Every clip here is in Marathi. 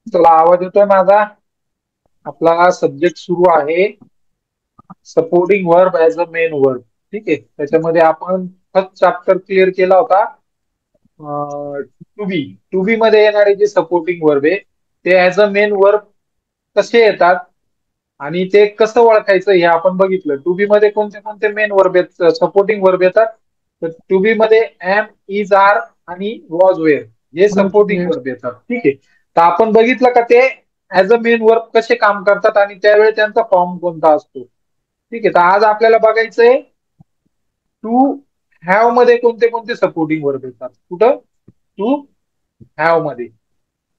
चला, आवाज येतोय माझा? आपला सब्जेक्ट सुरू आहे supporting verb as a main verb. ठीक आहे, त्याच्यामध्ये आपण फर्स्ट चॅप्टर क्लिअर केला होता. To be. टू बी मध्ये येणारे जे सपोर्टिंग वर्ब आहे ते ऍज अ मेन वर्ब कसे येतात आणि ते कसं ओळखायचं हे आपण बघितलं. टू बी मध्ये कोणते कोणते मेन वर्ब आहेत, सपोर्टिंग वर्ब येतात. तर टू बी मध्ये एम, इज, आर आणि वॉज, वेअर हे सपोर्टिंग बरोबर. वर्ब येतात. ठीक आहे, तर आपण बघितलं का ते ऍज अ मेन वर्ब कसे काम करतात आणि त्यावेळी त्यांचा फॉर्म कोणता असतो. ठीक आहे, तर आज आपल्याला बघायचंय टू हॅव मध्ये कोणते कोणते सपोर्टिंग वर्ब येतात. कुठं? टू हॅव मध्ये.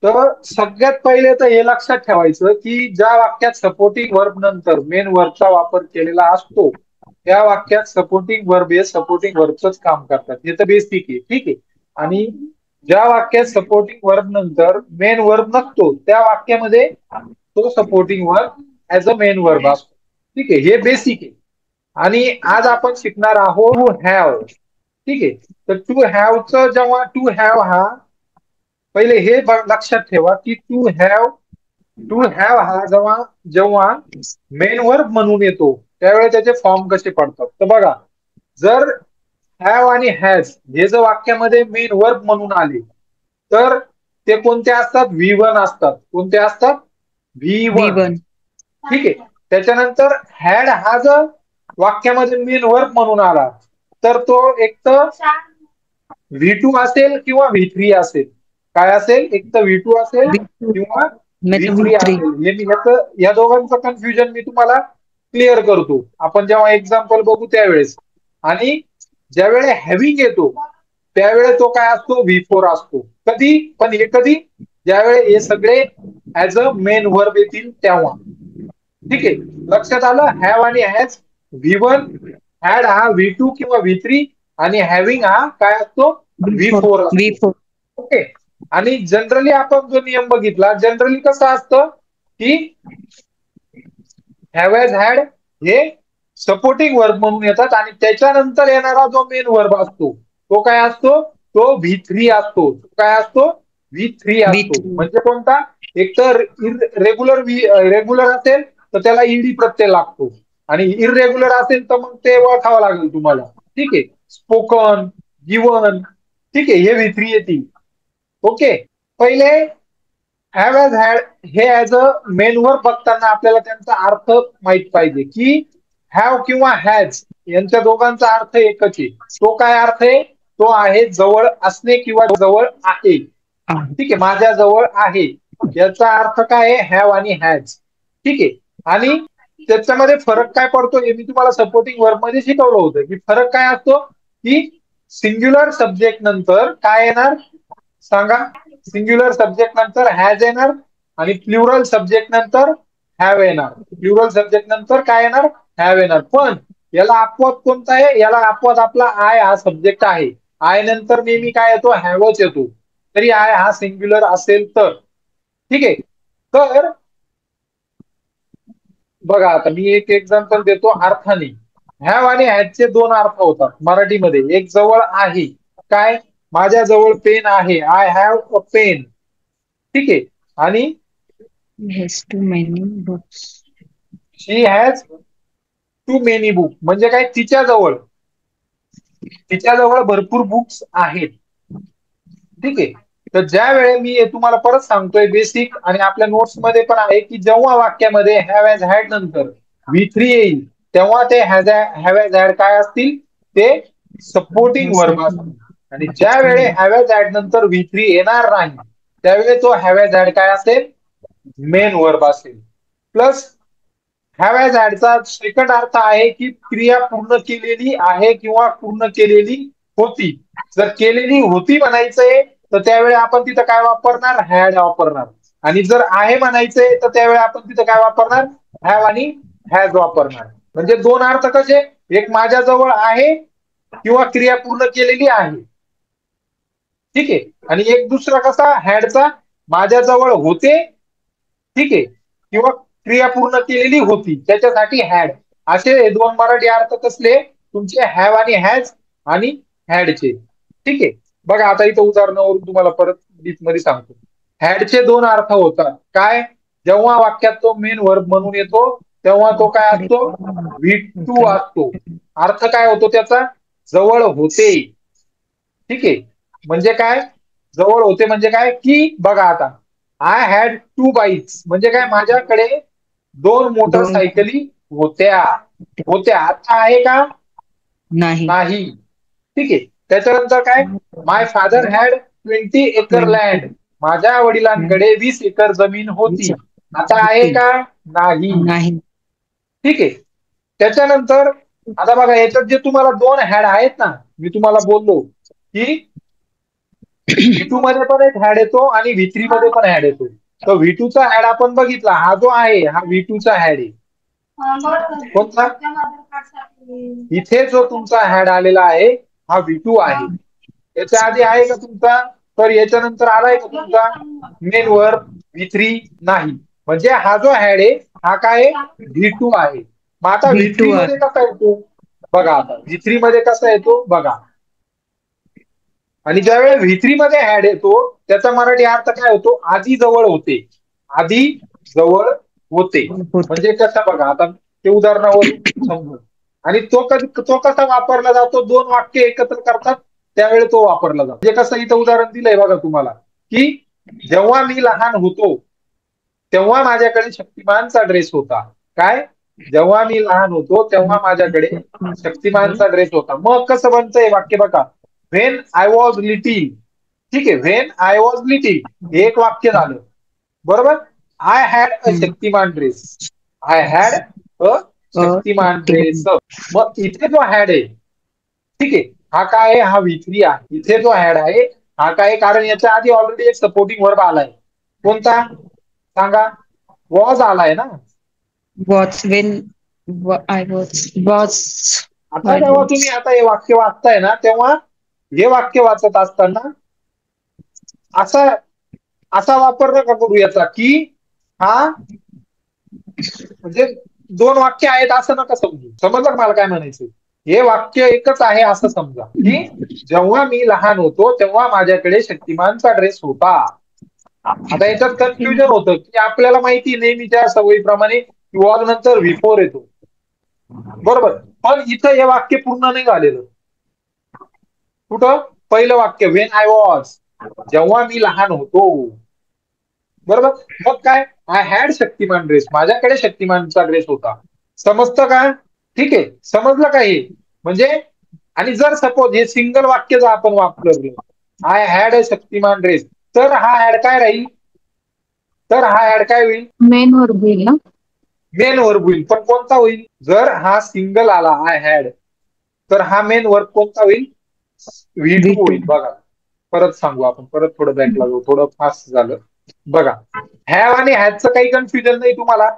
तर सगळ्यात पहिले तर हे लक्षात ठेवायचं की ज्या वाक्यात सपोर्टिंग वर्ब नंतर मेन वर्बचा वापर केलेला असतो त्या वाक्यात सपोर्टिंग वर्ब हे सपोर्टिंग वर्बच काम करतात. हे तर बेसिक आहे. ठीक आहे, आणि ज्या वाक्यात सपोर्टिंग वर्ब नंतर मेन वर्ब नसतो त्या वाक्यामध्ये तो supporting verb as a main verb असतो. ठीक आहे, हे बेसिक आहे. आणि आज आपण शिकणार आहोत टू हॅव. ठीक आहे, तर टू हॅवचं जेव्हा टू हॅव हा पहिले हे लक्षात ठेवा की टू हॅव हा जेव्हा जेव्हा मेन वर्ब म्हणून येतो त्यावेळेस त्याचे फॉर्म कसे पडतात. तर बघा, जर हॅव आणि हॅज हे जर वाक्यामध्ये मेन वर्ब म्हणून आले तर ते कोणते असतात? V1 असतात. कोणते असतात? V1. V1. ठीक आहे, त्याच्यानंतर हॅड हा जर वाक्यामध्ये मेन वर्ब म्हणून आला तर तो एक तर V2 असेल किंवा V3 असेल. काय असेल? एक तर V2 असेल V2 किंवा नाही V3 V3. असेल. हे मी या दोघांचं कन्फ्युजन मी तुम्हाला क्लिअर करतो आपण जेव्हा एक्झाम्पल बघू त्यावेळेस. आणि ज्यावेळेस हॅव्हिंग येतो त्यावेळेस तो काय असतो? V4 असतो. कधी पण हे कधी? ज्यावेळेस हे सगळे ऍज अ मेन वर्ब येतील तेव्हा. ठीक आहे, लक्षात आलं? हॅव आणि हॅज V1, हॅड हा V2 किंवा V3 आणि हॅव्हिंग हा काय असतो? V4. V4 असतो. V4. ओके, आणि जनरली आपण जो नियम बघितला, जनरली कसं असतं की हॅव एज हॅड हे सपोर्टिंग वर्ब म्हणून येतात आणि त्याच्यानंतर येणारा जो मेन वर्ब असतो तो काय असतो? तो V3 असतो. काय असतो? V3 असतो. V3. म्हणजे कोणता? एक तर रेग्युलर रेग्युलर असेल तर त्याला ईडी प्रत्यय लागतो आणि इरेग्युलर असेल तर मग ते ओळखावं लागेल तुम्हाला. ठीक आहे, स्पोकन, गिवन. ठीक आहे, हे V3 येतील. ओके, पहिले हॅव एज हॅड हे ऍज अ मेन वर्ब बघताना आपल्याला त्यांचा अर्थ माहित पाहिजे की हॅव किंवा हॅज यांच्या दोघांचा अर्थ एकच आहे. तो काय अर्थ आहे? तो आहे जवळ असणे किंवा जवळ आहे. आहे. ठीक आहे, माझ्या जवळ आहे याचा अर्थ काय आहे? हॅव आणि हॅज. ठीक आहे, आणि त्याच्यामध्ये फरक काय पडतो हे मी तुम्हाला सपोर्टिंग वर्ब मध्ये शिकवलं होतं की फरक काय असतो की सिंग्युलर सब्जेक्ट नंतर काय येणार सांगा? सिंग्युलर सब्जेक्ट नंतर हॅज येणार आणि प्लुरल सब्जेक्ट नंतर हॅव येणार. प्लुरल सब्जेक्ट नंतर काय येणार? हॅव येणार. पण याला अपवाद कोणता आहे? याला अपवाद आपला आय हा सब्जेक्ट आहे. आय नंतर नेहमी काय येतो? हॅवच येतो. तरी आय हा सिंग्युलर असेल तर. ठीक आहे, तर बघा आता मी एक एक्झाम्पल देतो अर्थाने. हॅव आणि हॅजचे दोन अर्थ होतात मराठीमध्ये. एक जवळ आहे, काय? माझ्या जवळ पेन आहे. I have a pen. ठीक आहे, आणि Has too many books. She has too many book म्हणजे काय? तिच्याजवळ भरपूर बुक्स आहेत. ठीक आहे, तर ज्या वेळे मी हे तुम्हाला परत सांगतोय बेसिक आणि आपल्या नोट्स मध्ये पण आहे की जेव्हा वाक्यामध्ये हॅव एज हॅड नंतर V3 येईल तेव्हा ते हॅव एज हॅड काय असतील? ते सपोर्टिंग Has वर्ब that असतील. many. आणि ज्या वेळे हॅव एज हॅड नंतर V3 येणार नाही त्यावेळी तो हॅव एज हॅड काय असेल? मेन वर्ब असेल. प्लस हॅव एज हॅडचा सेकंड अर्थ आहे की क्रिया पूर्ण केलेली आहे किंवा पूर्ण केलेली होती. जर केलेली होती म्हणायचंय तर त्यावेळी आपण तिथं काय वापरणार? हॅड वापरणार. आणि जर आहे म्हणायचंय तर त्यावेळी आपण तिथं काय वापरणार? हॅव आणि हॅज वापरणार. म्हणजे दोन अर्थ कसे? एक माझ्याजवळ आहे किंवा क्रिया पूर्ण केलेली आहे. ठीक आहे, आणि एक दुसरा कसा? हॅडचा माझ्याजवळ होते. ठीक आहे, किंवा क्रिया पूर्ण केलेली होती त्याच्यासाठी हॅड. असे हे दोन मराठी अर्थ कसले? तुमचे हॅव आणि हॅज आणि हॅडचे. ठीक आहे, बघा आता इथं उदाहरणावरून तुम्हाला परत डीप मध्ये सांगतो. हॅडचे दोन अर्थ होतात. काय? जेव्हा वाक्यात तो मेन वर्ब म्हणून येतो तेव्हा तो काय असतो? V2 असतो. अर्थ काय होतो त्याचा? जवळ होते. ठीक आहे. म्हणजे काय? जवळ होते म्हणजे काय? की बघा आता, आय हॅड टू बाईक्स म्हणजे काय? माझ्याकडे दोन दोन मोटरसायकली होत्या. होत्या. आता आहे का? नाही. नाही. ठीक आहे. त्याच्यानंतर काय? माय फादर हॅड 20 एकर लँड. माझ्या वडिलांकडे 20 एकर जमीन होती. आता आहे का? नाही. नाही. ठीक आहे. त्याच्यानंतर आता बघा, याच्यात जे तुम्हाला दोन हॅड आहेत ना, मी तुम्हाला बोललो की V2 मध्ये पण एक हॅड येतो आणि V3 मध्ये पण हॅड येतो. तर V2 चा हॅड आपण बघितला, हा जो आहे हा V2 चा हॅड आहे. कोणता? इथे जो तुमचा हॅड आलेला आहे हा V2 आहे. याच्या आधी आहे का तुमचा? तर याच्यानंतर आलाय का तुमचा मेन वर्ब V3? नाही. म्हणजे हा जो हॅड आहे हा काय आहे? V2 आहे. मग आता V2 V3 मध्ये कसा येतो? बघा आता V3 मध्ये कसा येतो बघा. आणि ज्यावेळेस V3 मध्ये ऍड येतो त्याचा मराठी अर्थ काय होतो? आधी जवळ होते. आधी जवळ होते. होते. म्हणजे कसं बघा आता ते उदाहरणावरून समजून. आणि तो कसा वापरला जातो? दोन वाक्य एकत्र करतात त्यावेळी तो वापरला जातो. म्हणजे कसं इथं उदाहरण दिलंय बघा तुम्हाला, की जेव्हा मी लहान होतो तेव्हा माझ्याकडे शक्तिमानचा ड्रेस होता. काय? जेव्हा मी लहान होतो तेव्हा माझ्याकडे शक्तिमानचा ड्रेस होता. मग कसं बनतंय वाक्य बघा. When I was little. ठीक आहे. व्हेन आय वॉज लिटिल हे एक वाक्य झालं. बरोबर. I had a Shaktimaan dress. I had a Shaktimaan dress. मग इथे जो हॅड आहे, ठीक आहे, हा काय आहे? हा V3 आहे. इथे जो हॅड आहे हा काय? कारण याच्या आधी ऑलरेडी एक सपोर्टिंग वर्ब आलाय. कोणता? सांगा. वॉज आलाय ना. वॉच वेन आय वॉच आता जेव्हा तुम्ही आता हे वाक्य वाचताय ना तेव्हा हे वाक्य वाचत असताना असा असा वापर नका करू याचा, की हा म्हणजे दोन वाक्य आहेत असं नका समजू. समजलं का मला काय म्हणायचं? हे वाक्य एकच आहे असं समजा, की जेव्हा मी लहान होतो तेव्हा माझ्याकडे शक्तिमानचा ड्रेस होता. आता याच्यात कन्फ्युजन होतं, की आपल्याला माहिती नेहमीच्या सवयीप्रमाणे वॉल नंतर V4 येतो. बरोबर. पण इथं हे वाक्य पूर्ण नाही झालेलं. कुठं? पहिलं वाक्य व्हेन आय वॉज, जेव्हा मी लहान होतो. बरोबर. मग काय? आय हॅड शक्तिमान ड्रेस, माझ्याकडे शक्तिमानचा ड्रेस होता. समजतं का? ठीक आहे. समजलं का हे? म्हणजे आणि जर सपोज हे सिंगल वाक्य जर आपण वापरलं, I had a Shaktimaan dress, तर हा हॅड काय राहील? तर हा हॅड काय होईल? मेन वर्ब होईल ना. मेन वर्ब होईल. पण कोणता होईल? जर हा सिंगल आला आय हॅड, तर हा मेन वर्ब कोणता होईल? V2 V2. होईल. बघा परत सांगू आपण, परत थोडं बॅक लागू, थोडं फास्ट झालं. बघा, हॅव आणि हॅजचं काही कन्फ्युजन नाही तुम्हाला.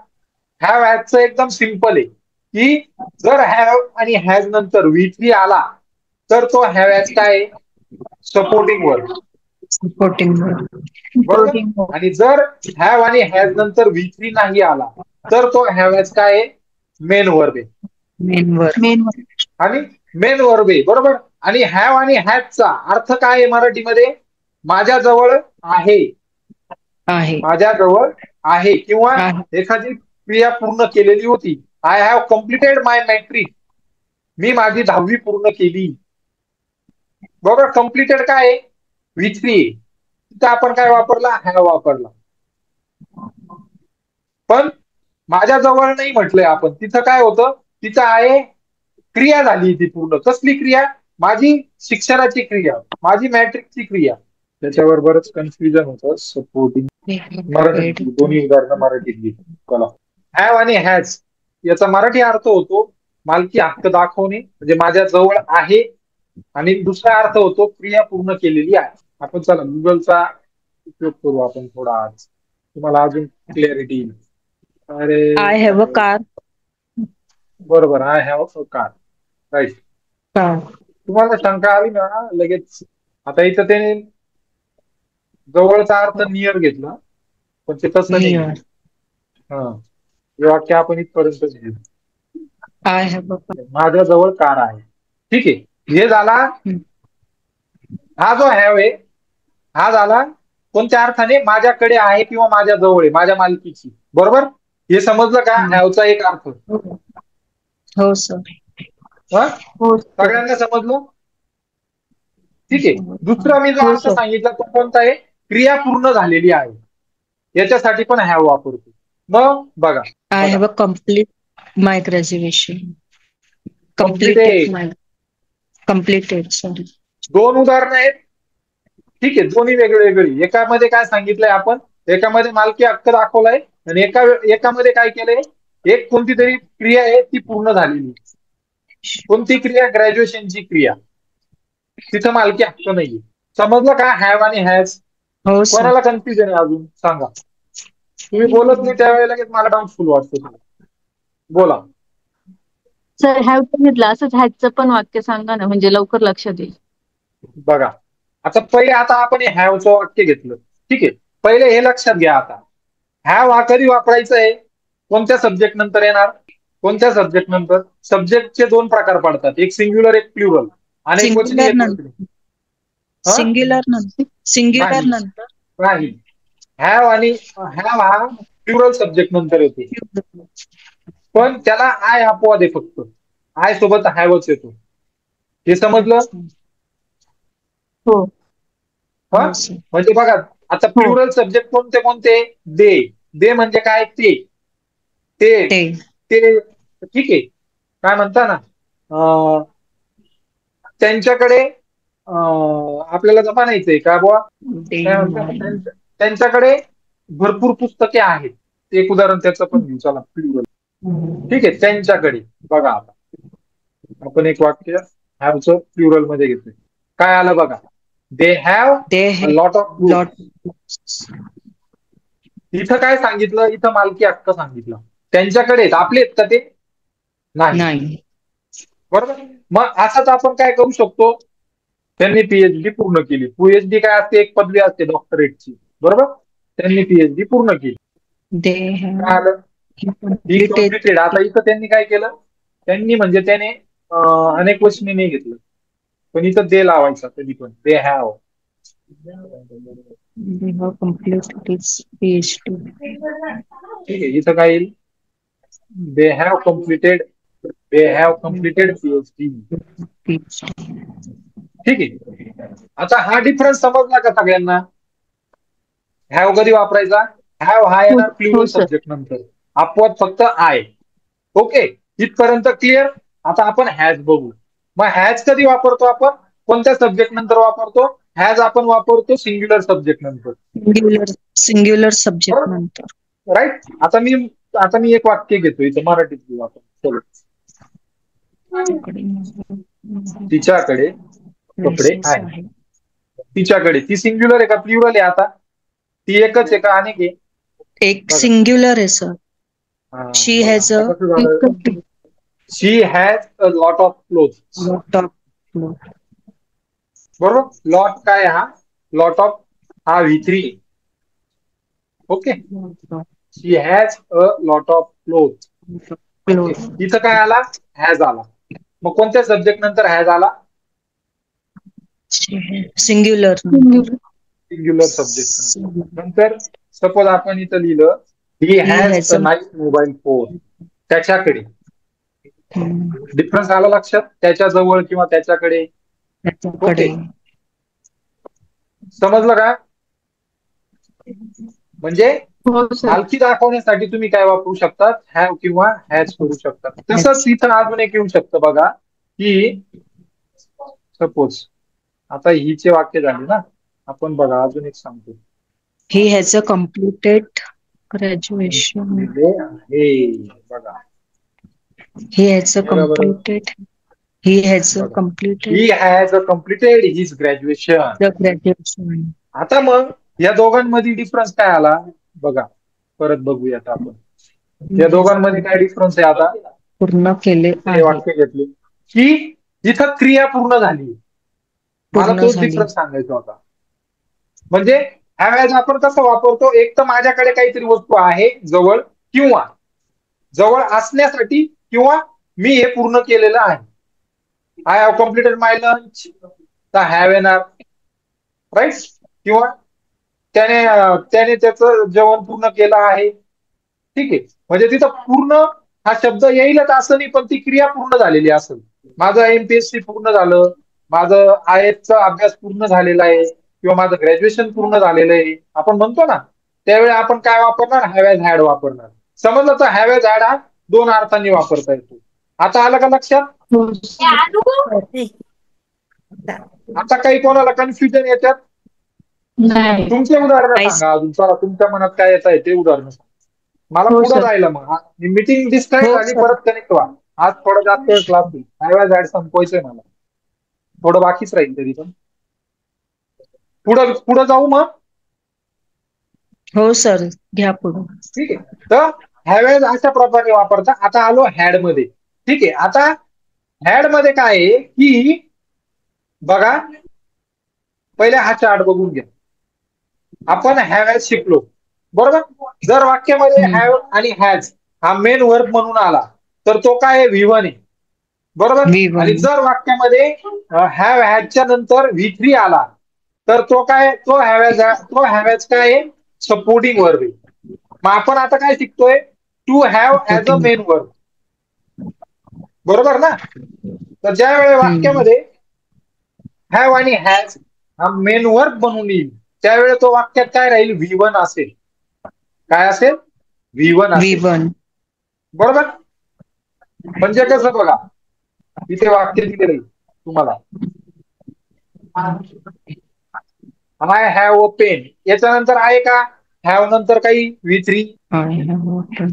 हॅव हॅजचं एकदम सिम्पल आहे, की जर हॅव आणि हॅज नंतर V3 आला तर तो हॅव हॅज काय आहे? Supporting verb. सपोर्टिंग बरोबर. आणि जर हॅव आणि हॅज नंतर V3 नाही आला तर तो हॅव हॅज काय आहे? मेन वर्ब आहे. मेन आणि मेन वर्ब आहे. बरोबर. आणि हॅव आणि हॅजचा अर्थ काय आहे मराठीमध्ये? माझ्याजवळ आहे. आहे. माझ्याजवळ आहे किंवा आहे. एखादी क्रिया पूर्ण केलेली होती. I have completed my matric. मी माझी 10वी पूर्ण केली. बरोबर. कम्प्लिटेड काय आहे? V3. तिथं आपण काय वापरला? हॅव वापरला. पण माझ्याजवळ नाही म्हटलंय आपण. तिथं काय होतं? तिथं आहे क्रिया झाली ती पूर्ण. कसली क्रिया? माझी शिक्षणाची क्रिया, माझी मॅट्रिकची क्रिया. त्याच्यावर बरंच कन्फ्युजन होतं. सपोर्टिंग मराठीत दोन्ही उदाहरणं मराठीत घेतली. चला. हॅव आणि हॅज याचा मराठी अर्थ होतो मालकी हक्क दाखवणे, म्हणजे माझ्या जवळ आहे. आणि दुसरा अर्थ होतो क्रिया पूर्ण केलेली आहे. आपण चला गुगलचा उपयोग करू आपण थोडा आज, तुम्हाला अजून क्लॅरिटी येईल. आय अरे हॅव अ कार. बरोबर. I have a car. Right. तुम्हाला शंका आली ना लगेच. आता इथं त्याने जवळचा अर्थ नियर घेतला, पण ते तसं नाही. नियर. हा, हे वाक्य आपण इथपर्यंतच घेऊ. आय हॅव अ माझ्या जवळ कार आहे. ठीक आहे. हे झाला. हा जो हॅव आहे हा झाला कोणत्या अर्थाने माझ्याकडे आहे किंवा माझ्या जवळ आहे, माझ्या मालकीची. बरोबर? हे समजलं का हॅवचा एक अर्थ? हो सर. हो सगळ्यांना समजलं? ठीक आहे. दुसरा मी जो अर्थ सांगितला तो कोणता आहे? क्रिया पूर्ण झालेली आहे, याच्यासाठी पण हॅव वापरतो. मग बघा, I have a complete my graduation. Completed. Completed sorry. दोन उदाहरणं आहेत. ठीक आहे, दोन्ही वेगळी. एकामध्ये काय सांगितलंय आपण, एकामध्ये मालकी हक्क दाखवलाय आणि एकामध्ये काय केलंय, एक कोणती तरी क्रिया आहे ती पूर्ण झालेली. कोणती क्रिया? ग्रॅज्युएशनची क्रिया. तिथं मालकी हक्क नाहीये. समजलं का हॅव आणि हॅज? हो कोणाला कन्फ्युजन आहे अजून सांगा. तुम्ही बोलत नाही त्यावेळेला मला डाऊटफुल वाटतं. बोला. सर हॅव सांगितलं, असंच हॅजचं पण वाक्य सांगा ना, म्हणजे लवकर लक्षात येईल. बघा, आता पहिले आपण हॅवचं वाक्य घेतलं. ठीक आहे, पहिले हे लक्षात घ्या. आता हॅव हा कधी वापरायचा आहे? कोणत्या सब्जेक्ट नंतर येणार? कोणत्या सब्जेक्ट नंतर? सब्जेक्टचे दोन प्रकार पडतात, एक सिंग्युलर एक प्लुरल. अनेक वचनी सिंग्युलर नंतर नाही. हॅव हा प्लुरल सब्जेक्ट नंतर येते, पण त्याला आय अपवाद आहे. फक्त आय सोबत हॅवच येतो. हे समजलं? हो. म्हणजे बघा, आता प्लुरल सब्जेक्ट कोणते कोणते? दे म्हणजे काय? ते ठीक आहे. काय म्हणता ना, त्यांच्याकडे आपल्याला जमानायचंय का बुवा? काय म्हणतात, त्यांच्याकडे भरपूर पुस्तके आहेत. एक उदाहरण त्याचं पण घेऊ चला. प्लुरल. ठीक आहे, त्यांच्याकडे. बघा, आता आपण एक वाक्य हॅवचं प्लुरल मध्ये घेतोय. काय आलं बघा, they have a lot of books. इथं काय सांगितलं? इथं मालकी हक्क सांगितलं. त्यांच्याकडे आपले आहेत का ते? नाही. बरोबर. मग असंच आपण काय करू शकतो, त्यांनी पीएचडी पूर्ण केली. पीएचडी काय असते? एक पदवी असते डॉक्टरेटची. बरोबर. त्यांनी पीएचडी पूर्ण केली. काय आलं? ही कम्प्लिटेड. आता इथं त्यांनी काय केलं? त्यांनी म्हणजे त्याने अनेक वचनी नाही घेतलं, पण इथं दे लावायचा कधी पण. They have. PhD. ठीक आहे, इथं काय येईल? They have completed PhD. ठीक आहे. आता हा डिफरन्स समजला का सगळ्यांना? हॅव कधी वापरायचा? हॅव हा येणार प्लुरल सब्जेक्ट नंतर, अपवाद फक्त आय. ओके, इथपर्यंत क्लिअर? आता आपण हॅज बघू. मग हॅज कधी वापरतो आपण? कोणत्या सब्जेक्ट नंतर वापरतो? हॅज आपण वापरतो सिंग्युलर सब्जेक्ट नंतर. सिंग्युलर सब्जेक्ट नंतर. राईट. आता मी एक वाक्य घेतो इथं, मराठीत घेऊ आपण. चलो. तिच्याकडे कपडे आहेत. तिच्याकडे, ती सिंग्युलर आहे का प्लुरल आहे? आता ती एकच आहे का अनेक आहे? एक सिंग्युलर आहे sir. She has a lot of clothes. बरोबर. लॉट काय? हा लॉट ऑफ हा V3. Okay. She has a lot of cloth. Okay, इथं काय आला? हॅज आला. मग कोणत्या सब्जेक्ट नंतर हॅज आला? सिंग्युलर सब्जेक्ट नंतर. सपोज आपण इथं लिहिलं, ही has a nice mobile phone. त्याच्याकडे. डिफरन्स आला लक्षात? त्याच्याजवळ किंवा त्याच्याकडे. ओके, समजलं का? म्हणजे मालकी दाखवण्यासाठी तुम्ही काय वापरू शकतात? हॅव किंवा हॅज करू शकतात. तसंच इथं अजून एक येऊ शकतं बघा, की सपोज आता हिचे वाक्य झाले ना, आपण बघा अजून एक सांगतो. He has a completed graduation. बघा, he has a completed his graduation. आता मग या दोघांमध्ये डिफरन्स काय आला बघा, परत बघूयात आपण. या दोघांमध्ये काय डिफरन्स आहे? आता पूर्ण केले वाक्य घेतले की जिथं क्रिया पूर्ण झाली, मला तोच डिफरन्स सांगायचा होता. म्हणजे हॅव आपण कसं वापरतो? एक तर माझ्याकडे काहीतरी वस्तू आहे जवळ, किंवा जवळ असण्यासाठी, किंवा मी हे पूर्ण केलेलं आहे. I have completed my lunch, तर हॅव येणार. राईट. किंवा त्याने त्याचं जेवण पूर्ण केलं आहे. ठीक आहे, म्हणजे तिथं पूर्ण हा शब्द येईलच असं नाही, पण ती क्रिया पूर्ण झालेली असेल. माझं एमपीएससी पूर्ण झालं, माझं आयएसचा अभ्यास पूर्ण झालेला आहे, किंवा माझं ग्रॅज्युएशन पूर्ण झालेलं आहे, आपण म्हणतो ना, त्यावेळी आपण काय वापरणार? हॅव हॅज हॅड वापरणार. समजलं तर हॅव हॅज हॅड हा दोन अर्थांनी वापरता येतो. आता आलं का लक्षात? हो सर. आता काही कोणाला कन्फ्युजन येतात? नाही. तुमचे उदाहरण सांगा अजून, चला तुमच्या मनात काय येत आहे ते उदाहरण सांगा. मला हो पुढे सर. जायला मग मीटिंग डिस्कनेक्ट हो झाली, सर. परत कनेक्ट व्हा. आज थोडं जास्त वेळ क्लास होईल, हॅव हॅज हॅड संपवायचंय मला, थोडं बाकीच राहील तरी पण. पुढं पुढं जाऊ मग. हो सर, घ्या पुढे. ठीक आहे, तर हॅवेज अशा प्रकारे वापरता. आता आलो हॅड मध्ये. ठीक आहे, आता हॅड मध्ये काय आहे की बघा, पहिले हा चार्ट बघून घ्या. आपण हॅवेज शिकलो, बरोबर. जर वाक्यामध्ये हॅव आणि हॅज हा मेन वर्ब म्हणून आला तर तो काय आहे? V1 आहे, बरोबर. आणि V1. जर वाक्यामध्ये हॅव हॅजच्या नंतर V3 आला तर तो काय? तो हॅवेज काय आहे? सपोर्टिंग वर्ब आहे. मग आपण आता काय शिकतोय? To have as a Supporting. Main verb, बरोबर ना. तर ज्या वेळेस हम्म. वाक्यामध्ये हॅव आणि हॅज हा मेन वर्ब बनून येईल, त्यावेळेस तो वाक्यात काय राहील? V1 असेल. काय असेल? V1 असेल, V1. बरोबर. म्हणजे कसं बघा, इथे वाक्य दिलेलं आहे तुम्हाला, आय हॅव अ पेन. याच्यानंतर आहे का हॅव नंतर काही V3? I have water.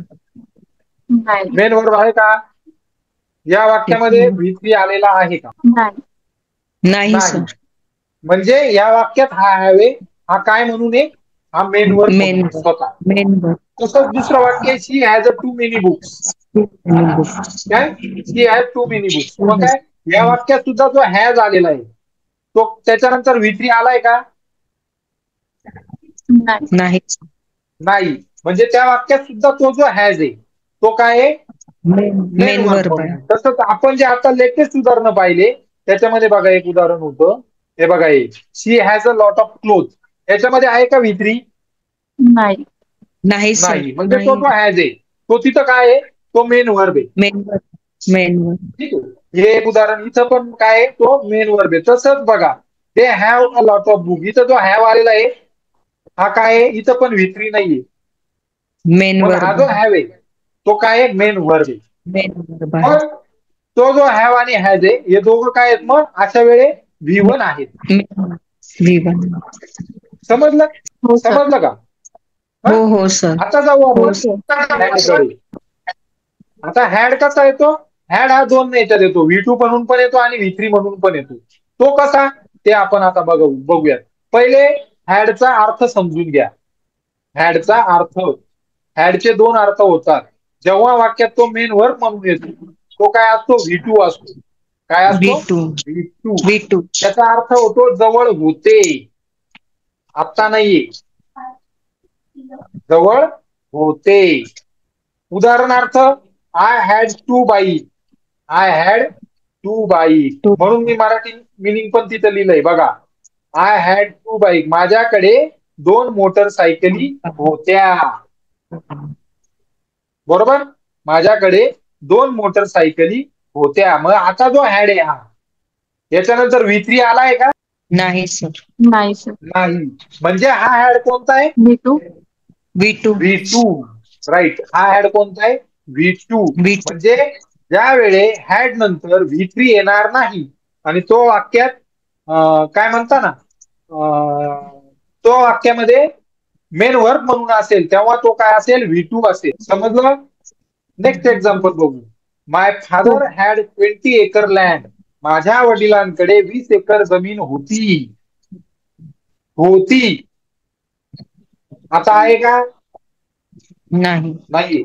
नाही. मेन वर्ब आहे का? या वाक्यामध्ये V3 आलेला आहे का? नाही. नाही नाही. सर. म्हणजे या वाक्यात हा हॅवे हा काय म्हणून आहे? हा मेन वर्ब मेन म्हणून स्वतः. मेन तसंच दुसरं वाक्य, she has a too many books. काय? She has too many books. मग काय? या वाक्यात सुद्धा जो हॅज आलेला आहे तो त्याच्यानंतर V3 आलाय का? नाही. नाही. नाही. म्हणजे त्या वाक्यात सुद्धा तो जो हॅज आहे तो काय आहे? मेन मेन वर्ब वर्ब आहे. म्हणून. तसंच आपण जे आता लेटेस्ट उदाहरणं पाहिले त्याच्यामध्ये बघा, एक उदाहरण होतं, हे बघा, हे she has a lot of cloth. याच्यामध्ये आहे का V3? नाही. नाही सर. नाही. म्हणजे तो नाही. जो हॅज आहे तो तिथं काय आहे? तो मेन वर्ब आहे. Main verb. Main verb. ठीक आहे. हे एक उदाहरण, इथं पण काय आहे? तो मेन वर्ब आहे. तसंच बघा, ते have a lot of book, इथं जो हॅव आलेला आहे हा काय आहे? इथं पण V3 नाहीये. मेन मग हा वर्ब जो आहे. हॅव आहे तो काय आहे? मेन वर्ब आहे. मेन वर्ब आहे. मग तो जो हॅव आणि हॅज आहे हे दोघं काय आहेत? मग अशा वेळे V1 आहेत. V1. समजलं? हो सर. समजलं का? हा? हो हो सर. आता जाऊ हो आपण सर. हॅडकडे. आता हॅड कसा येतो? हॅड हा दोन याच्यात येतो, V2 म्हणून पण येतो आणि V3 म्हणून पण येतो. तो कसा? ते आपण आता बघूयात. पहिले हॅडचा अर्थ समजून घ्या. हॅडचा अर्थ, हॅडचे दोन अर्थ होतात. जेव्हा वाक्यात तो मेन वर्ब म्हणून येतो तो काय असतो? V2 असतो. काय असतो? V2. V2. V2. त्याचा अर्थ होतो जवळ होते, आता नाहीये, जवळ होते. उदाहरणार्थ, I had to bike. I had to bike To. म्हणून मी मराठी मिनिंग पण तिथं लिहिलंय बघा. आय हॅड टू बाईक, माझ्याकडे दोन मोटरसायकली होत्या. बरोबर. माझ्याकडे दोन मोटरसायकली होत्या. मग आता जो हॅड आहे हा, याच्यानंतर V3 आलाय का? नाही सर. नाही सर. नाही. म्हणजे हा हॅड कोणता आहे? V2. V2. V2. राईट. हा हॅड कोणता आहे? V2. V2. म्हणजे ज्या वेळे हॅड नंतर V3 येणार नाही आणि तो वाक्यात काय म्हणता ना, तो वाक्यामध्ये मेन वर्ब म्हणून असेल तेव्हा तो काय असेल? V2 असेल. समजलं? नेक्स्ट एक्झाम्पल बघू. माय फादर हॅड 20 एकर लँड. माझ्या वडिलांकडे 20 एकर जमीन होती. होती. आता आहे का? नाही. नाहीये.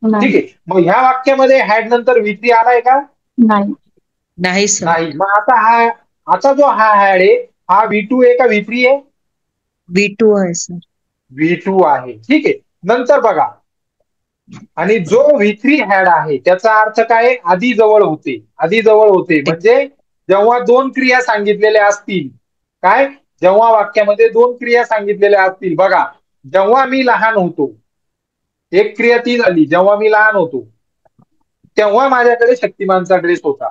नाही. ठीक आहे. मग ह्या वाक्यामध्ये हॅड नंतर V3 आलाय का? नाही. नाही सर. नाही. मग आता जो हा हॅड आहे हा V2 आहे का V3 आहे? V2 आहे सर. V2 आहे. ठीक आहे. नंतर बघा, आणि जो V3 हॅड आहे त्याचा अर्थ काय? आधी जवळ होते. आधी जवळ होते म्हणजे जेव्हा दोन क्रिया सांगितलेल्या असतील, काय? जेव्हा वाक्यामध्ये दोन क्रिया सांगितलेल्या असतील, बघा, जेव्हा मी लहान होतो, एक क्रिया ती झाली, जेव्हा मी लहान होतो तेव्हा माझ्याकडे शक्तिमानचा ड्रेस होता.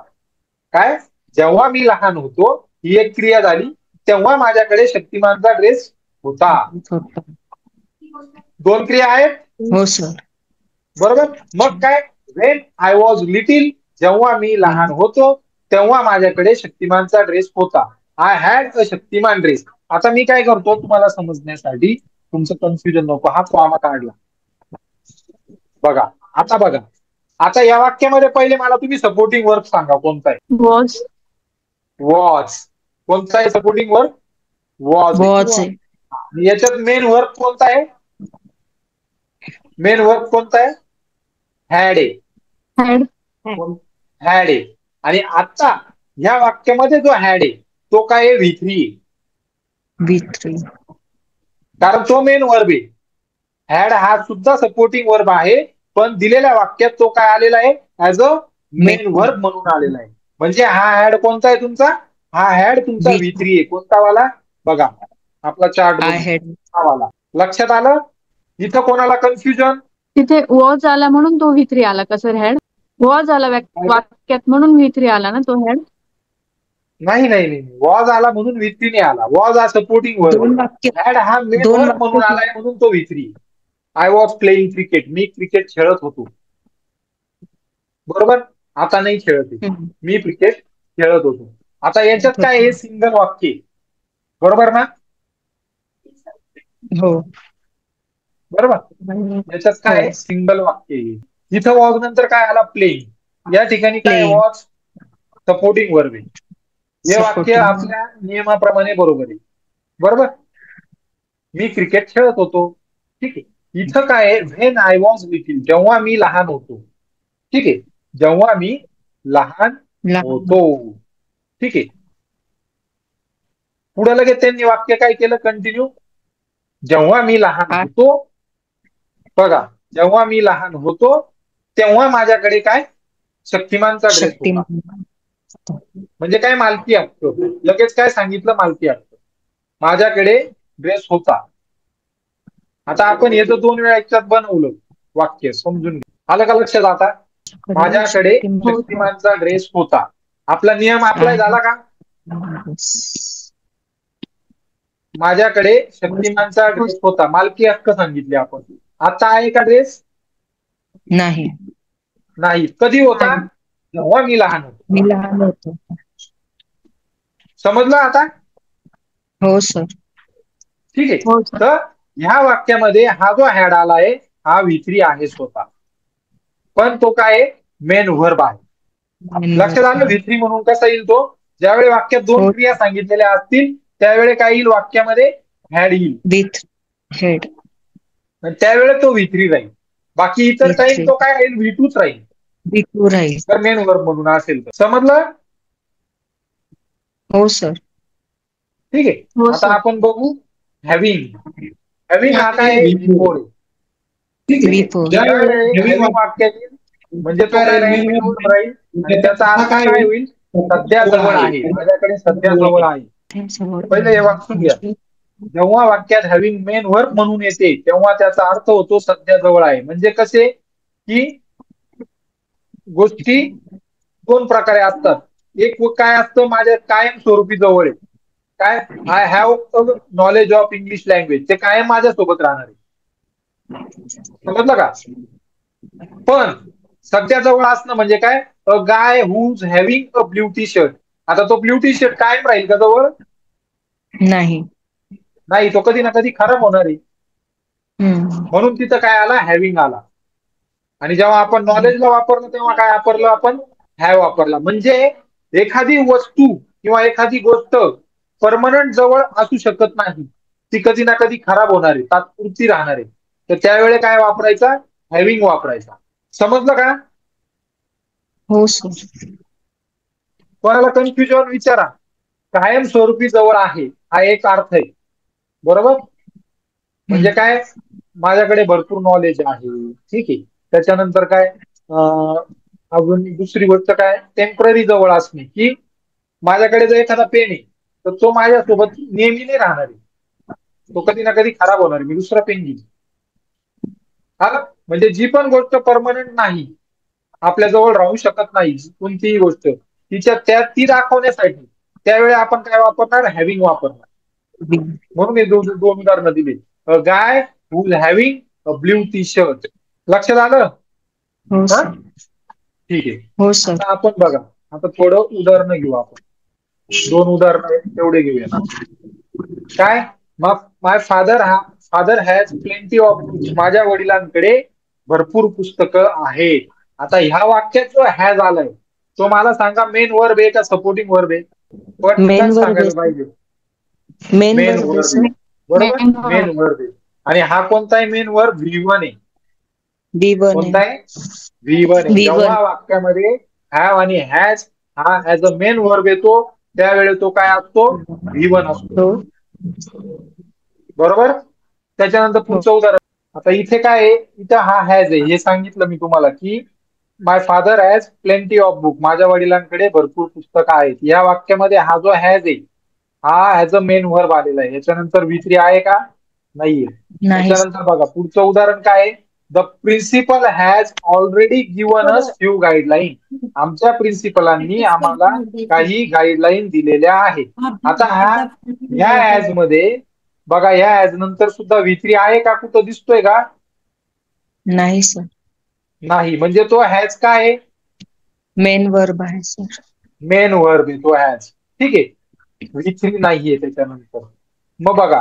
काय? जेव्हा मी लहान होतो ही एक क्रिया झाली, तेव्हा माझ्याकडे शक्तिमानचा ड्रेस होता. दोन क्रिया आहेत. हो सर. बरोबर. मग काय? व्हेन आय वॉज लिटिल, जेव्हा मी लहान होतो तेव्हा माझ्याकडे शक्तिमानचा ड्रेस होता. I had a Shaktimaan dress. आता मी काय करतो तुम्हाला समजण्यासाठी, तुमचं कन्फ्युजन नको, हा कॉमा काढला. बघा आता, बघा आता या वाक्यामध्ये पहिले मला तुम्ही सपोर्टिंग वर्ब सांगा कोणता आहे. वॉज. वॉज. कोणता आहे सपोर्टिंग वर्ब? वॉज. वॉज आहे. याच्यात मेन वर्ब कोणता आहे? मेन वर्ब कोणता आहे? हॅड आहे. हॅड. हॅड आहे. आणि आता ह्या वाक्यामध्ये जो हॅड आहे तो काय आहे? V3 आहे. V3. कारण तो मेन वर्ब आहे. हॅड हा सुद्धा सपोर्टिंग वर्ब आहे, पण दिलेल्या वाक्यात तो काय आलेला आहे? ऍज अ मेन वर्ब म्हणून आलेला आहे. म्हणजे हा हॅड कोणता आहे तुमचा? हा हॅड तुमचा V3 आहे. कोणता वाला? बघा आपला चार्ट हा वाला. लक्षात आलं? इथं कोणाला कन्फ्युजन? तिथे वॉज आला म्हणून तो V3 आला का सर? हॅड वॉज आला वाक्यात म्हणून V3 आला ना तो हॅड? नाही नाही नाही, वॉज आला म्हणून V3 नाही आला. वॉज हा सपोर्टिंग वर्ब, हॅड हा मेन वर्ब म्हणून आलाय म्हणून तो V3. I was playing cricket, me cricket खेळत होतो. बरोबर. आता नाही खेळत, मी क्रिकेट खेळत होतो. आता याच्यात काय आहे? सिंगल वाक्य. बरोबर ना? हो. बरोबर. याच्यात काय? सिंगल वाक्य. इथं वॉज नंतर काय आला? प्लेइंग. या ठिकाणी काय? वॉज सपोर्टिंग वर्ब आहे. हे वाक्य आपल्या नियमाप्रमाणे बरोबर आहे. बरोबर. मी क्रिकेट खेळत होतो. ठीक आहे. इथं काय आहे? व्हेन आय वॉज लिटिल, जेव्हा मी लहान होतो. ठीक आहे. जेव्हा मी लहान होतो. ठीक आहे. पुढे लगेच त्यांनी वाक्य काय केलं? कंटिन्यू. जेव्हा मी लहान होतो, बघा, जेव्हा मी लहान होतो तेव्हा माझ्याकडे काय? शक्तिमानचा ड्रेस होता. म्हणजे काय? मालकी हक्क. लगेच काय सांगितलं? मालकी हक्क. माझ्याकडे ड्रेस होता. आता आपण हे तर 2 वेळा याच्यात बनवलं वाक्य, समजून घ्या. आलं का लक्षात? आता माझ्याकडे शक्तिमानचा ड्रेस होता. आपला नियम अप्लाय झाला का? माझ्याकडे शक्तिमानचा ड्रेस होता. मालकी हक्क सांगितले आपण. आता आहे का ड्रेस? नाही. नाही. कधी होता? जेव्हा मी लहान होतो. मी लहान होतो. समजलं आता? हो सर. ठीक आहे. तर ह्या वाक्यामध्ये हा जो हॅड आलाय हा V3 आहे स्वतः, पण तो काय? मेन वर्ब आहे. लक्षात आलं? V3 म्हणून कसा येईल तो? ज्यावेळी वाक्यात दोन क्रिया सांगितलेल्या असतील त्यावेळी काय येईल? वाक्यामध्ये हॅड येईल. हेड. त्यावेळेस तो V3 राहील. बाकी इतर टाइम तो काय राहील? V2च राहील. V2 राहील. तर मेन वर्ब म्हणून असेल तर. समजलं? हो सर. ठीक आहे. आता आपण बघू हॅव्हिंग. हॅव्हिंग हा काय? V4 आहे. ठीक आहे. हॅव्हिंग वाक्यात येईल म्हणजे तो काय राहील? मेन वर्ब राहील. आणि त्याचा अर्थ काय होईल? सध्या जवळ आहे. माझ्याकडे सध्या जवळ आहे. पहिले हे वाचून घ्या. जेव्हा वाक्यात हॅव्हिंग मेन वर्ब म्हणून येते तेव्हा त्याचा अर्थ होतो सध्या जवळ आहे. म्हणजे कसे? की गोष्टी दोन प्रकारे असतात. एक काय असतं? माझ्या कायम स्वरूपी जवळ आहे. काय? I have knowledge of English language. ते कायम माझ्यासोबत राहणार आहे. समजलं का? पण सध्या जवळ असणं म्हणजे काय? A guy who's having a blue T shirt. आता तो ब्ल्यू टी शर्ट कायम राहील का जवळ? नाही. नाही. तो कधी ना कधी खराब होणार आहे. म्हणून तिथं काय आला? हॅव्हिंग आला. आणि जेव्हा आपण नॉलेजला वापरलं तेव्हा काय वापरलं आपण? हॅव वापरला. म्हणजे एखादी वस्तू किंवा एखादी गोष्ट परमनंट जवळ असू शकत नाही. ती कधी ना कधी खराब होणार आहे, तात्पुरती राहणार आहे. तर त्यावेळी काय वापरायचा? हॅव्हिंग वापरायचा. समजलं का? हो सर. कोणाला कन्फ्युजन विचारा. कायम स्वरूपी जवळ आहे हा एक अर्थ आहे. बरोबर. म्हणजे काय? माझ्याकडे भरपूर नॉलेज आहे. ठीक आहे. त्याच्यानंतर काय? अजून दुसरी गोष्ट काय? टेम्पररी जवळ असणे, की माझ्याकडे जर एखादा पेन आहे तर तो माझ्यासोबत नेहमी नाही राहणार आहे. तो कधी ना कधी खराब होणार आहे. मी दुसरा पेन घेईन. आलं? म्हणजे जी पण गोष्ट परमनंट नाही, आपल्या जवळ राहू शकत नाही कोणतीही गोष्ट, ती दाखवण्यासाठी त्यावेळी आपण काय वापरणार? हॅव्हिंग वापरणार. म्हणून मी दोन उदाहरणं दिली. A guy who is having a blue T shirt. लक्षात आलं? हो हा, सर. ठीक आहे. हो सर. आता आपण बघा, आता थोडं उदाहरणं घेऊ आपण. 2 उदाहरणं आहेत तेवढे घेऊया. काय? मग father has plenty of books. माझ्या वडिलांकडे भरपूर पुस्तकं आहेत. आता ह्या वाक्यात जो हॅज आलाय तो मला सांगा मेन वर्ब आहे का सपोर्टिंग वर्ब आहे? पटकन मेन वर्ब सांगायला आहे. पाहिजे. मेन मेन वर्ब आहे वर्ब आहे. सर. बरोबर, मेन मेन वर्ब आहे. आणि हा कोणता आहे मेन वर्ब? V1 आहे. V1 कोणता आहे. आहे? V1 आहे. V1. जेव्हा वाक्यामध्ये हॅव आणि हॅज हा ऍज अ मेन वर्ब येतो त्यावेळी तो काय असतो? V1 असतो. हो. बरोबर. त्याच्यानंतर हो. पुढचं उदाहरण. आता इथे काय आहे? इथं हा हॅज आहे. हे सांगितलं मी तुम्हाला की my father has plenty of book. माझ्या वडिलांकडे भरपूर पुस्तकं आहेत. या वाक्यामध्ये हा जो हॅज आहे हा ऍज अ मेन व्हर्ब आलेला आहे. याच्यानंतर V3 आहे का? नाहीये. नाही सर. त्याच्यानंतर बघा पुढचं उदाहरण काय आहे? The principal has already given us few guideline. आमच्या प्रिन्सिपलांनी आम्हाला काही गाईडलाईन दिलेल्या आहेत. आता ह्या ऍज मध्ये बघा, ह्या ऍज नंतर सुद्धा V3 आहे का? कुठं दिसतोय का? नाही सर. नाही. म्हणजे तो हॅज काय आहे? मेन वर्ब आहे सर. मेन वर्ब आहे तो हॅज. ठीक आहे. V3 नाहीये त्याच्यानंतर. मग बघा,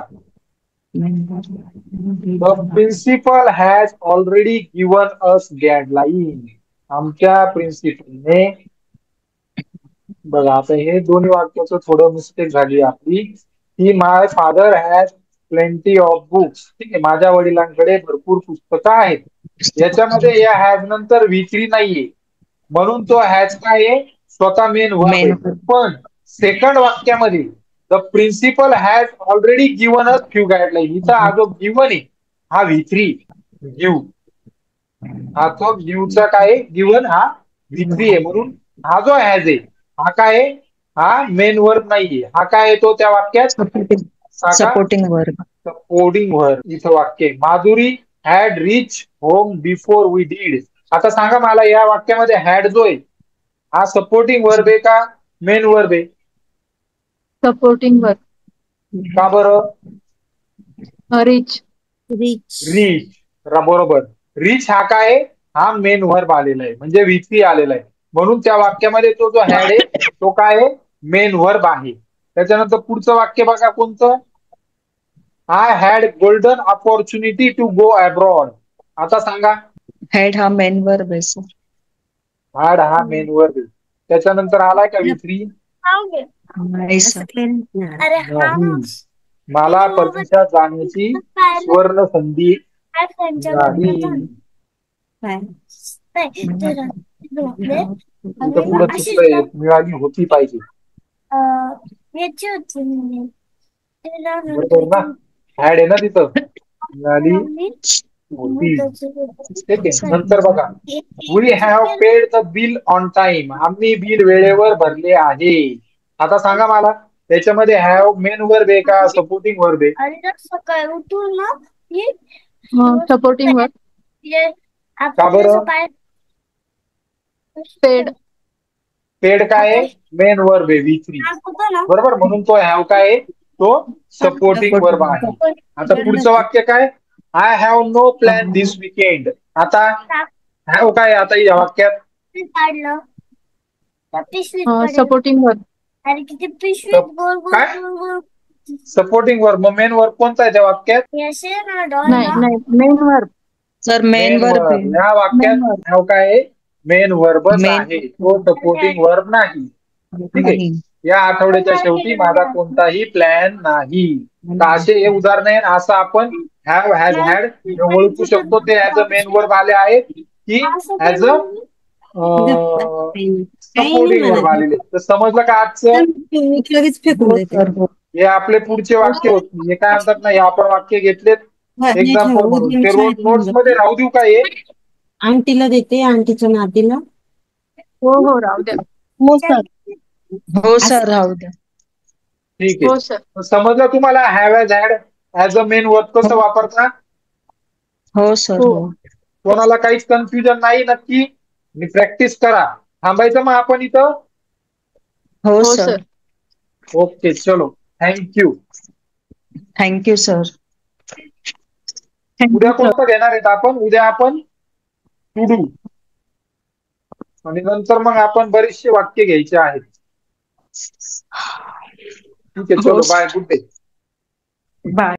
the principal has already given us guideline. आमच्या प्रिन्सिपलने बघा, आता हे दोन्ही वाक्याचं थोडं मिस्टेक झाली आपली की my father has plenty of books. ठीक आहे. माझ्या वडिलांकडे भरपूर पुस्तकं आहेत. याच्यामध्ये या हॅज नंतर V3 नाहीये. म्हणून तो हॅज काय आहे? स्वतः मेन वर्ब मेन आहे. वर्ब. पण सेकंड वाक्यामध्ये the principal has already given us few guideline. इथं हा जो गिव्हन आहे हा V3 गिव्ह. हा तो गिव्हचा काय आहे? गिव्हन हा V3 आहे. म्हणून हा जो हॅज आहे हा काय आहे? हा मेन वर्ब नाहीये. हा काय येतो त्या वाक्यात? सपोर्टिंग. सांगा. Supporting verb. Supporting verb. इथं वाक्य आहे, Madhuri had reach home before we did. आता सांगा मला या वाक्यामध्ये हॅड जो आहे हा सपोर्टिंग वर्ब आहे का मेन वर्ब आहे? Supporting verb. का बरं? रिच. रिच. बरोबर. रिच हा काय आहे? हा मेन वर्ब आलेला आहे. म्हणजे V3 आलेला आहे. म्हणून त्या वाक्यामध्ये तो जो हॅड आहे तो काय आहे? मेन वर्ब आहे. त्याच्यानंतर पुढचं वाक्य बघा कोणतं? I had golden opportunity to go abroad. आता सांगा. हॅड हा मेन वर्ब आहे सर. हॅड हा मेन वर्ब आहे. त्याच्यानंतर आलाय का V3? नाही सर. नाही. मला परदेशात जाण्याची सुवर्ण संधी मिळाली. इथं पुढे चुकलंय, मिळाली होती पाहिजे. बरोबर ना? हॅड आहे ना तिथं? मिळाली होती. ठीक आहे. नंतर बघा, we have paid the bill on time. आम्ही बिल वेळेवर भरले आहे. आता सांगा मला त्याच्यामध्ये हॅव मेन वर्ब आहे का सपोर्टिंग वर्ब आहे? सकाळी उठून ना सपोर्टिंग वर्ब. का बरं? पेड. पेड काय आहे? मेन वर्ब आहे V3. बरोबर. म्हणून तो हॅव काय आहे? तो सपोर्टिंग वर्ब आहे. आता पुढचं वाक्य काय? I have no plan this weekend. आता हॅव काय आता या वाक्यात? Supporting verb. काय? Supporting verb. मग मेन वर्ब कोणता आहे त्या वाक्यात? नाही नाही main verb. Sir main main verb verb. आहे. या वाक्यात मेन वर्ब. हॅव काय आहे? मेन वर्बच मेन आहे. तो सपोर्टिंग वर्ब नाही. ठीक आहे. नाही. या आठवड्याच्या शेवटी माझा कोणताही प्लॅन नाही. तर असे हे उदाहरण आहे. असं आपण हॅव हॅज हॅड हे ओळखू शकतो. ते ऍज अ मेन वर्ब आले आहेत की ऍज अ सपोर्टिंग वर्ब आलेले. तर समजलं का आजचं? लगेच फेकून हो देते. सर. हो. हे आपले पुढचे हो वाक्य सर. होते. हे काय म्हणतात ना, हे आपण वाक्य घेतलेत नाही ठेवा, एक्झाम्पल म्हणून. उद्या मी ते रोज शाळेत घेऊन नोट्स मध्ये जाते. राहू देऊ का हे? आंटीला देते, आंटीच्या नातीला. हो हो राहू द्या. हो सर. हो सर राहू द्या. ठीक हो आहे. सर. समजलं तुम्हाला have has had as a main verb कसं वापरता? हो सर. हो. हो. कोणाला काहीच कन्फ्युजन नाही नक्की? मी प्रॅक्टिस करा. थांबायचं मग आपण इथं. हो हो सर. सर. ओके चलो थँक्यू. Thank you sir. उद्या थँक्यू सर. कोणतं घेणार आहेत आपण? उद्या आपण टू डू आणि नंतर मग आपण बरेचसे वाक्य घ्यायचे आहेत. ठीक आहे हो चलो बाय गुड डे. बाय.